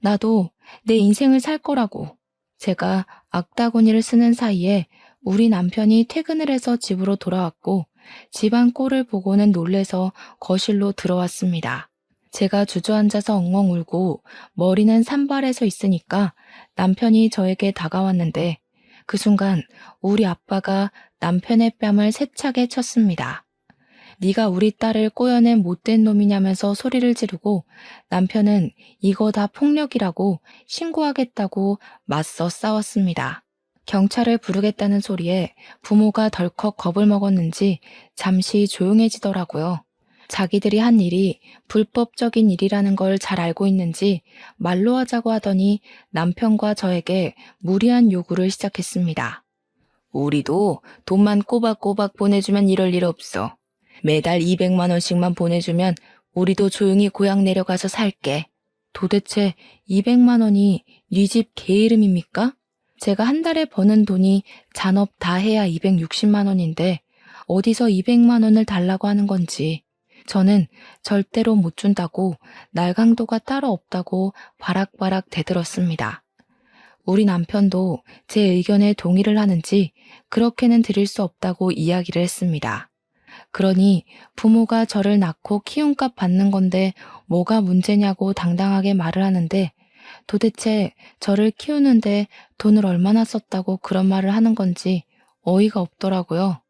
A: 나도 내 인생을 살 거라고. 제가 악다구니를 쓰는 사이에 우리 남편이 퇴근을 해서 집으로 돌아왔고 집안 꼴을 보고는 놀래서 거실로 들어왔습니다. 제가 주저앉아서 엉엉 울고 머리는 산발해서 있으니까 남편이 저에게 다가왔는데 그 순간 우리 아빠가 남편의 뺨을 세차게 쳤습니다. 네가 우리 딸을 꼬여낸 못된 놈이냐면서 소리를 지르고 남편은 이거 다 폭력이라고 신고하겠다고 맞서 싸웠습니다. 경찰을 부르겠다는 소리에 부모가 덜컥 겁을 먹었는지 잠시 조용해지더라고요. 자기들이 한 일이 불법적인 일이라는 걸 잘 알고 있는지 말로 하자고 하더니 남편과 저에게 무리한 요구를 시작했습니다. 우리도 돈만 꼬박꼬박 보내주면 이럴 일 없어. 매달 200만 원씩만 보내주면 우리도 조용히 고향 내려가서 살게. 도대체 200만 원이 네 집 개 이름입니까? 제가 한 달에 버는 돈이 잔업 다 해야 260만 원인데 어디서 200만 원을 달라고 하는 건지. 저는 절대로 못 준다고 날강도가 따로 없다고 바락바락 대들었습니다. 우리 남편도 제 의견에 동의를 하는지 그렇게는 드릴 수 없다고 이야기를 했습니다. 그러니 부모가 저를 낳고 키움값 받는 건데 뭐가 문제냐고 당당하게 말을 하는데 도대체 저를 키우는데 돈을 얼마나 썼다고 그런 말을 하는 건지 어이가 없더라고요.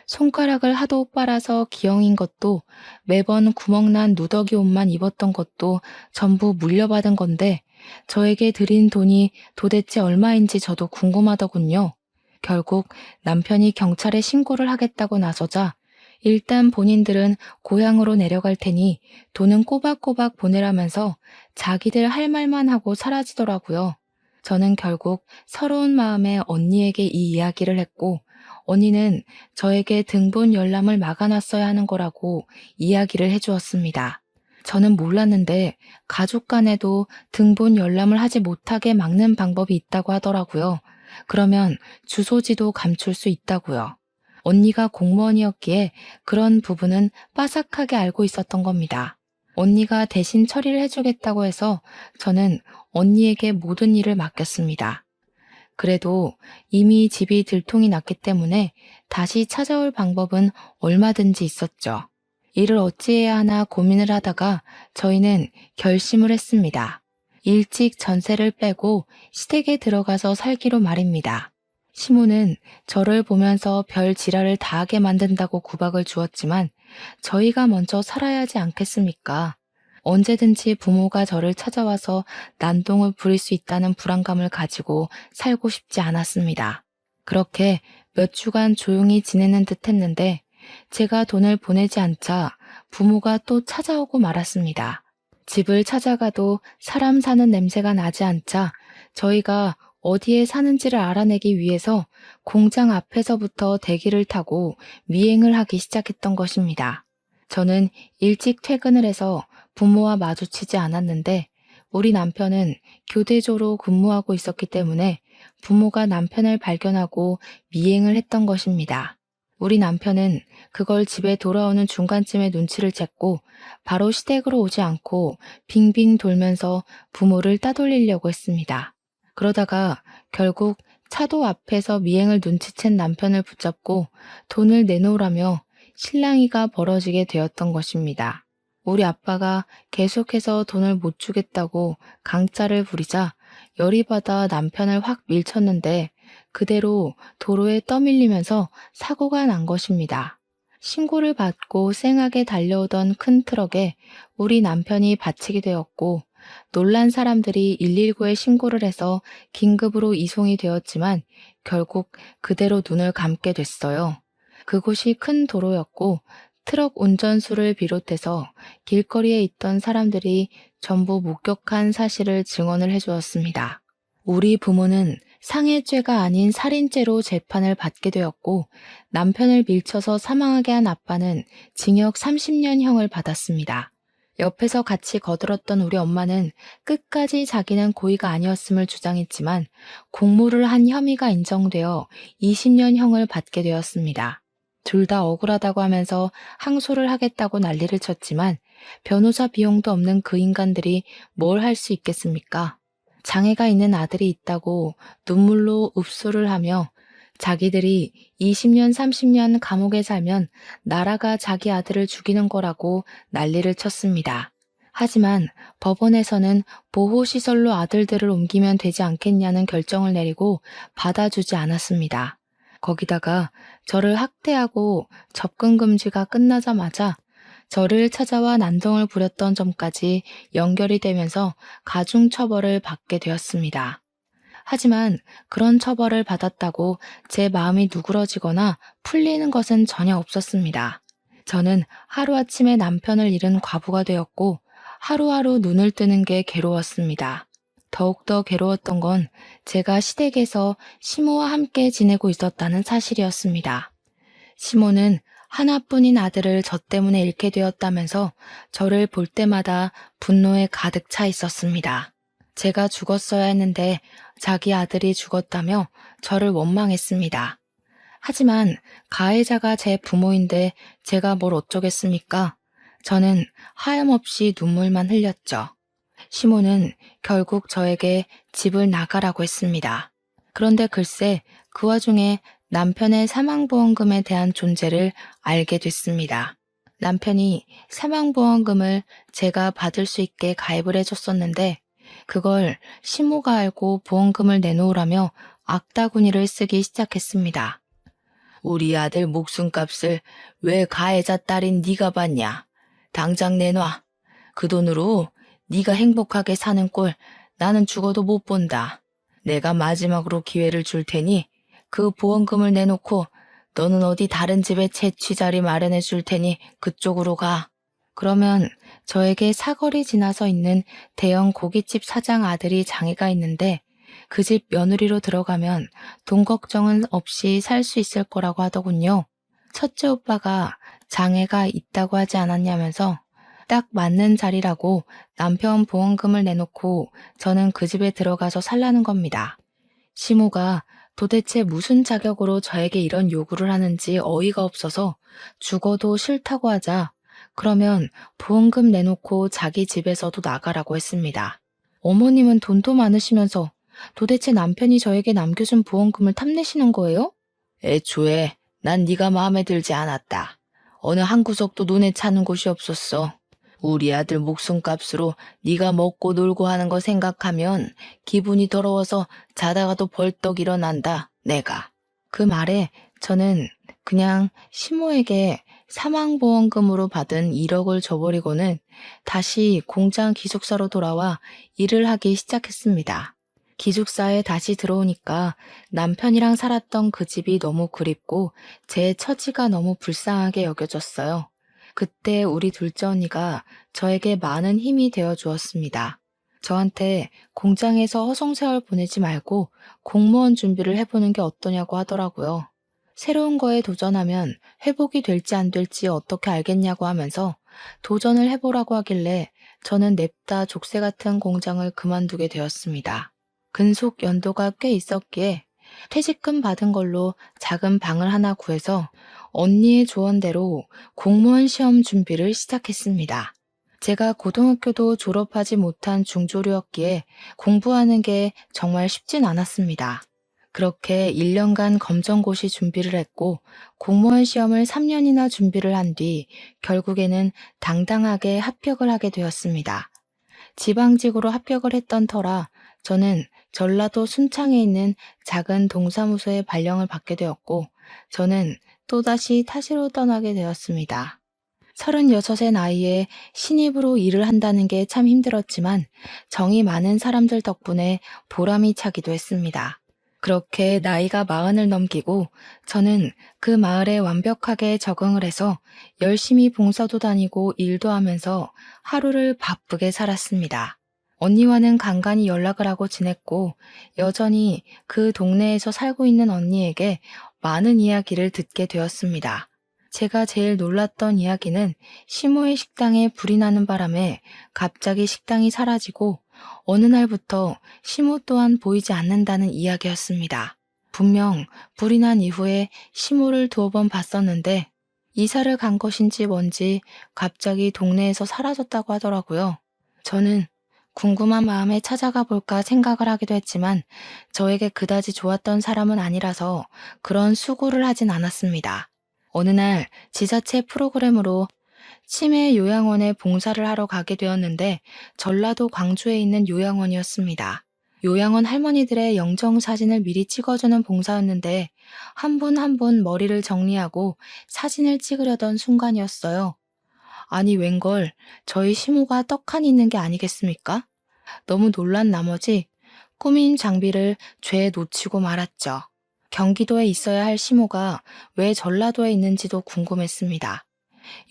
A: 손가락을 하도 빨아서 기형인 것도 매번 구멍난 누더기 옷만 입었던 것도 전부 물려받은 건데 저에게 드린 돈이 도대체 얼마인지 저도 궁금하더군요. 결국 남편이 경찰에 신고를 하겠다고 나서자 일단 본인들은 고향으로 내려갈 테니 돈은 꼬박꼬박 보내라면서 자기들 할 말만 하고 사라지더라고요. 저는 결국 서러운 마음에 언니에게 이 이야기를 했고 언니는 저에게 등본 열람을 막아놨어야 하는 거라고 이야기를 해주었습니다. 저는 몰랐는데 가족 간에도 등본 열람을 하지 못하게 막는 방법이 있다고 하더라고요. 그러면 주소지도 감출 수 있다고요. 언니가 공무원이었기에 그런 부분은 빠삭하게 알고 있었던 겁니다. 언니가 대신 처리를 해주겠다고 해서 저는 언니에게 모든 일을 맡겼습니다. 그래도 이미 집이 들통이 났기 때문에 다시 찾아올 방법은 얼마든지 있었죠. 이를 어찌해야 하나 고민을 하다가 저희는 결심을 했습니다. 일찍 전세를 빼고 시댁에 들어가서 살기로 말입니다. 시모는 저를 보면서 별 지랄을 다 하게 만든다고 구박을 주었지만 저희가 먼저 살아야 하지 않겠습니까? 언제든지 부모가 저를 찾아와서 난동을 부릴 수 있다는 불안감을 가지고 살고 싶지 않았습니다. 그렇게 몇 주간 조용히 지내는 듯 했는데 제가 돈을 보내지 않자 부모가 또 찾아오고 말았습니다. 집을 찾아가도 사람 사는 냄새가 나지 않자 저희가 어디에 사는지를 알아내기 위해서 공장 앞에서부터 대기를 타고 미행을 하기 시작했던 것입니다. 저는 일찍 퇴근을 해서 부모와 마주치지 않았는데 우리 남편은 교대조로 근무하고 있었기 때문에 부모가 남편을 발견하고 미행을 했던 것입니다. 우리 남편은 그걸 집에 돌아오는 중간쯤에 눈치를 챘고 바로 시댁으로 오지 않고 빙빙 돌면서 부모를 따돌리려고 했습니다. 그러다가 결국 차도 앞에서 미행을 눈치챈 남편을 붙잡고 돈을 내놓으라며 실랑이가 벌어지게 되었던 것입니다. 우리 아빠가 계속해서 돈을 못 주겠다고 강짜를 부리자 열이 받아 남편을 확 밀쳤는데 그대로 도로에 떠밀리면서 사고가 난 것입니다. 신고를 받고 쌩하게 달려오던 큰 트럭에 우리 남편이 받치게 되었고, 놀란 사람들이 119에 신고를 해서 긴급으로 이송이 되었지만 결국 그대로 눈을 감게 됐어요. 그곳이 큰 도로였고 트럭 운전수를 비롯해서 길거리에 있던 사람들이 전부 목격한 사실을 증언을 해주었습니다. 우리 부모는 상해죄가 아닌 살인죄로 재판을 받게 되었고 남편을 밀쳐서 사망하게 한 아빠는 징역 30년형을 받았습니다. 옆에서 같이 거들었던 우리 엄마는 끝까지 자기는 고의가 아니었음을 주장했지만 공모를 한 혐의가 인정되어 20년형을 받게 되었습니다. 둘 다 억울하다고 하면서 항소를 하겠다고 난리를 쳤지만 변호사 비용도 없는 그 인간들이 뭘 할 수 있겠습니까? 장애가 있는 아들이 있다고 눈물로 읍소를 하며 자기들이 20년, 30년 감옥에 살면 나라가 자기 아들을 죽이는 거라고 난리를 쳤습니다. 하지만 법원에서는 보호시설로 아들들을 옮기면 되지 않겠냐는 결정을 내리고 받아주지 않았습니다. 거기다가 저를 학대하고 접근 금지가 끝나자마자 저를 찾아와 난동을 부렸던 점까지 연결이 되면서 가중처벌을 받게 되었습니다. 하지만 그런 처벌을 받았다고 제 마음이 누그러지거나 풀리는 것은 전혀 없었습니다. 저는 하루아침에 남편을 잃은 과부가 되었고 하루하루 눈을 뜨는 게 괴로웠습니다. 더욱더 괴로웠던 건 제가 시댁에서 시모와 함께 지내고 있었다는 사실이었습니다. 시모는 하나뿐인 아들을 저 때문에 잃게 되었다면서 저를 볼 때마다 분노에 가득 차 있었습니다. 제가 죽었어야 했는데 자기 아들이 죽었다며 저를 원망했습니다. 하지만 가해자가 제 부모인데 제가 뭘 어쩌겠습니까? 저는 하염없이 눈물만 흘렸죠. 시모는 결국 저에게 집을 나가라고 했습니다. 그런데 글쎄 그 와중에 남편의 사망보험금에 대한 존재를 알게 됐습니다. 남편이 사망보험금을 제가 받을 수 있게 가입을 해줬었는데 그걸 시모가 알고 보험금을 내놓으라며 악다구니를 쓰기 시작했습니다. 우리 아들 목숨값을 왜 가해자 딸인 네가 받냐? 당장 내놔. 그 돈으로 네가 행복하게 사는 꼴 나는 죽어도 못 본다. 내가 마지막으로 기회를 줄 테니 그 보험금을 내놓고 너는 어디 다른 집에 채취자리 마련해 줄 테니 그쪽으로 가. 그러면 저에게 사거리 지나서 있는 대형 고깃집 사장 아들이 장애가 있는데 그 집 며느리로 들어가면 돈 걱정은 없이 살 수 있을 거라고 하더군요. 첫째 오빠가 장애가 있다고 하지 않았냐면서 딱 맞는 자리라고 남편 보험금을 내놓고 저는 그 집에 들어가서 살라는 겁니다. 시모가 도대체 무슨 자격으로 저에게 이런 요구를 하는지 어이가 없어서 죽어도 싫다고 하자 그러면 보험금 내놓고 자기 집에서도 나가라고 했습니다. 어머님은 돈도 많으시면서 도대체 남편이 저에게 남겨준 보험금을 탐내시는 거예요? 애초에 난 네가 마음에 들지 않았다. 어느 한 구석도 눈에 차는 곳이 없었어. 우리 아들 목숨값으로 네가 먹고 놀고 하는 거 생각하면 기분이 더러워서 자다가도 벌떡 일어난다, 내가. 그 말에 저는 그냥 시모에게 사망보험금으로 받은 1억을 줘버리고는 다시 공장 기숙사로 돌아와 일을 하기 시작했습니다. 기숙사에 다시 들어오니까 남편이랑 살았던 그 집이 너무 그립고 제 처지가 너무 불쌍하게 여겨졌어요. 그때 우리 둘째 언니가 저에게 많은 힘이 되어 주었습니다. 저한테 공장에서 허송세월 보내지 말고 공무원 준비를 해보는 게 어떠냐고 하더라고요. 새로운 거에 도전하면 회복이 될지 안 될지 어떻게 알겠냐고 하면서 도전을 해보라고 하길래 저는 냅다 족쇄 같은 공장을 그만두게 되었습니다. 근속 연도가 꽤 있었기에 퇴직금 받은 걸로 작은 방을 하나 구해서 언니의 조언대로 공무원 시험 준비를 시작했습니다. 제가 고등학교도 졸업하지 못한 중졸이었기에 공부하는 게 정말 쉽진 않았습니다. 그렇게 1년간 검정고시 준비를 했고 공무원 시험을 3년이나 준비를 한 뒤 결국에는 당당하게 합격을 하게 되었습니다. 지방직으로 합격을 했던 터라 저는 전라도 순창에 있는 작은 동사무소에 발령을 받게 되었고, 저는 또다시 타지로 떠나게 되었습니다. 36의 나이에 신입으로 일을 한다는 게 참 힘들었지만 정이 많은 사람들 덕분에 보람이 차기도 했습니다. 그렇게 나이가 40을 넘기고 저는 그 마을에 완벽하게 적응을 해서 열심히 봉사도 다니고 일도 하면서 하루를 바쁘게 살았습니다. 언니와는 간간히 연락을 하고 지냈고 여전히 그 동네에서 살고 있는 언니에게 많은 이야기를 듣게 되었습니다. 제가 제일 놀랐던 이야기는 시모의 식당에 불이 나는 바람에 갑자기 식당이 사라지고 어느 날부터 시모 또한 보이지 않는다는 이야기였습니다. 분명 불이 난 이후에 시모를 두어 번 봤었는데 이사를 간 것인지 뭔지 갑자기 동네에서 사라졌다고 하더라고요. 저는 궁금한 마음에 찾아가 볼까 생각을 하기도 했지만 저에게 그다지 좋았던 사람은 아니라서 그런 수고를 하진 않았습니다. 어느 날 지자체 프로그램으로 치매 요양원에 봉사를 하러 가게 되었는데 전라도 광주에 있는 요양원이었습니다. 요양원 할머니들의 영정 사진을 미리 찍어주는 봉사였는데 한 분 한 분 머리를 정리하고 사진을 찍으려던 순간이었어요. 아니 웬걸 저희 시모가 떡하니 있는 게 아니겠습니까? 너무 놀란 나머지 꾸민 장비를 죄에 놓치고 말았죠. 경기도에 있어야 할 시모가 왜 전라도에 있는지도 궁금했습니다.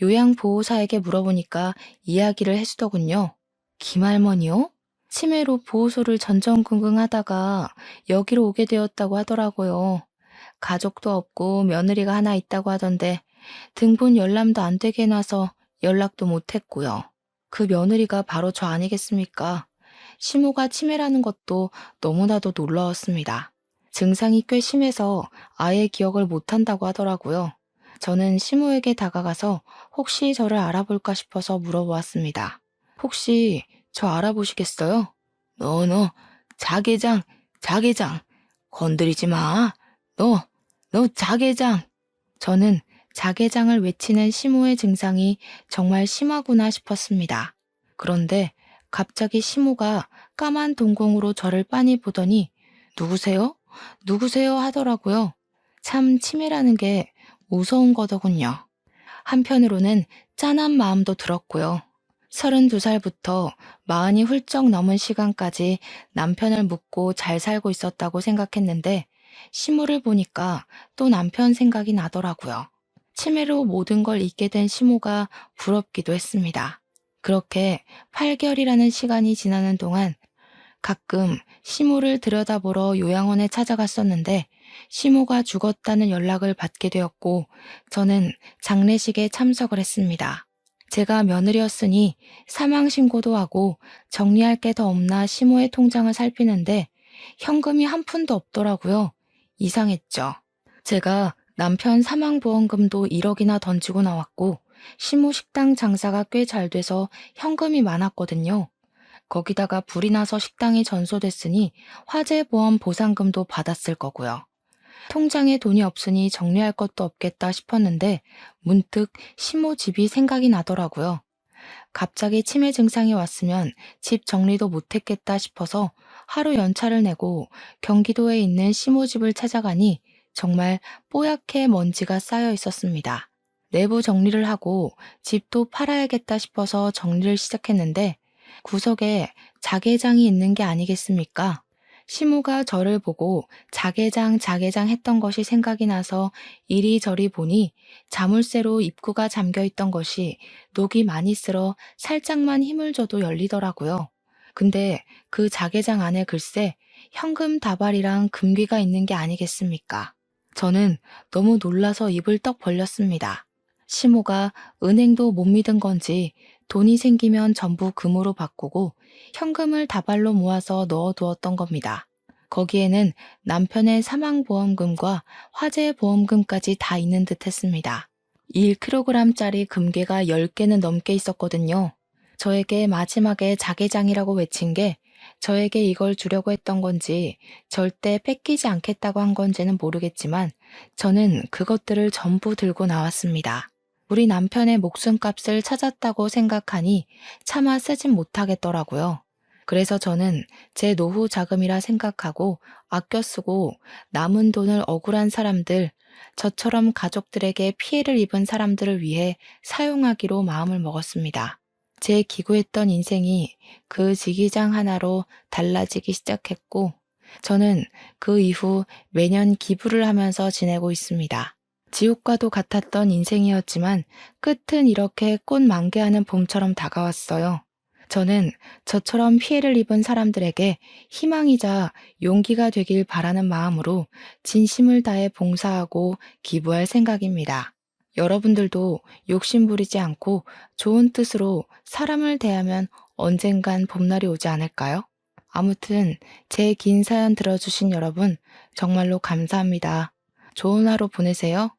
A: 요양보호사에게 물어보니까 이야기를 해주더군요. 김할머니요? 치매로 보호소를 전전긍긍하다가 여기로 오게 되었다고 하더라고요. 가족도 없고 며느리가 하나 있다고 하던데 등본 열람도 안 되게 해놔서 연락도 못했고요. 그 며느리가 바로 저 아니겠습니까? 시모가 치매라는 것도 너무나도 놀라웠습니다. 증상이 꽤 심해서 아예 기억을 못한다고 하더라고요. 저는 시모에게 다가가서 혹시 저를 알아볼까 싶어서 물어보았습니다. 혹시 저 알아보시겠어요? 너, 자개장, 건드리지 마. 너 자개장. 저는 자개장을 외치는 시모의 증상이 정말 심하구나 싶었습니다. 그런데 갑자기 시모가 까만 동공으로 저를 빤히 보더니 누구세요? 누구세요? 하더라고요. 참 치매라는 게 무서운 거더군요. 한편으로는 짠한 마음도 들었고요. 32살부터 40이 훌쩍 넘은 시간까지 남편을 묻고 잘 살고 있었다고 생각했는데 시모를 보니까 또 남편 생각이 나더라고요. 치매로 모든 걸 잊게 된 시모가 부럽기도 했습니다. 그렇게 8개월이라는 시간이 지나는 동안 가끔 시모를 들여다보러 요양원에 찾아갔었는데 시모가 죽었다는 연락을 받게 되었고 저는 장례식에 참석을 했습니다. 제가 며느리였으니 사망신고도 하고 정리할 게 더 없나 시모의 통장을 살피는데 현금이 한 푼도 없더라고요. 이상했죠. 제가 남편 사망보험금도 1억이나 던지고 나왔고 시모 식당 장사가 꽤 잘 돼서 현금이 많았거든요. 거기다가 불이 나서 식당이 전소됐으니 화재보험 보상금도 받았을 거고요. 통장에 돈이 없으니 정리할 것도 없겠다 싶었는데 문득 시모 집이 생각이 나더라고요. 갑자기 치매 증상이 왔으면 집 정리도 못했겠다 싶어서 하루 연차를 내고 경기도에 있는 시모 집을 찾아가니 정말 뽀얗게 먼지가 쌓여 있었습니다. 내부 정리를 하고 집도 팔아야겠다 싶어서 정리를 시작했는데 구석에 자개장이 있는 게 아니겠습니까? 시모가 저를 보고 자개장 했던 것이 생각이 나서 이리저리 보니 자물쇠로 입구가 잠겨 있던 것이 녹이 많이 쓸어 살짝만 힘을 줘도 열리더라고요. 근데 그 자개장 안에 글쎄 현금 다발이랑 금괴가 있는 게 아니겠습니까? 저는 너무 놀라서 입을 떡 벌렸습니다. 시모가 은행도 못 믿은 건지 돈이 생기면 전부 금으로 바꾸고 현금을 다발로 모아서 넣어두었던 겁니다. 거기에는 남편의 사망보험금과 화재보험금까지 다 있는 듯 했습니다. 1kg짜리 금괴가 10개는 넘게 있었거든요. 저에게 마지막에 자개장이라고 외친 게 저에게 이걸 주려고 했던 건지 절대 뺏기지 않겠다고 한 건지는 모르겠지만 저는 그것들을 전부 들고 나왔습니다. 우리 남편의 목숨값을 찾았다고 생각하니 차마 쓰진 못하겠더라고요. 그래서 저는 제 노후 자금이라 생각하고 아껴 쓰고 남은 돈을 억울한 사람들, 저처럼 가족들에게 피해를 입은 사람들을 위해 사용하기로 마음을 먹었습니다. 제 기구했던 인생이 그 지기장 하나로 달라지기 시작했고, 저는 그 이후 매년 기부를 하면서 지내고 있습니다. 지옥과도 같았던 인생이었지만 끝은 이렇게 꽃 만개하는 봄처럼 다가왔어요. 저는 저처럼 피해를 입은 사람들에게 희망이자 용기가 되길 바라는 마음으로 진심을 다해 봉사하고 기부할 생각입니다. 여러분들도 욕심 부리지 않고 좋은 뜻으로 사람을 대하면 언젠간 봄날이 오지 않을까요? 아무튼 제 긴 사연 들어주신 여러분 정말로 감사합니다. 좋은 하루 보내세요.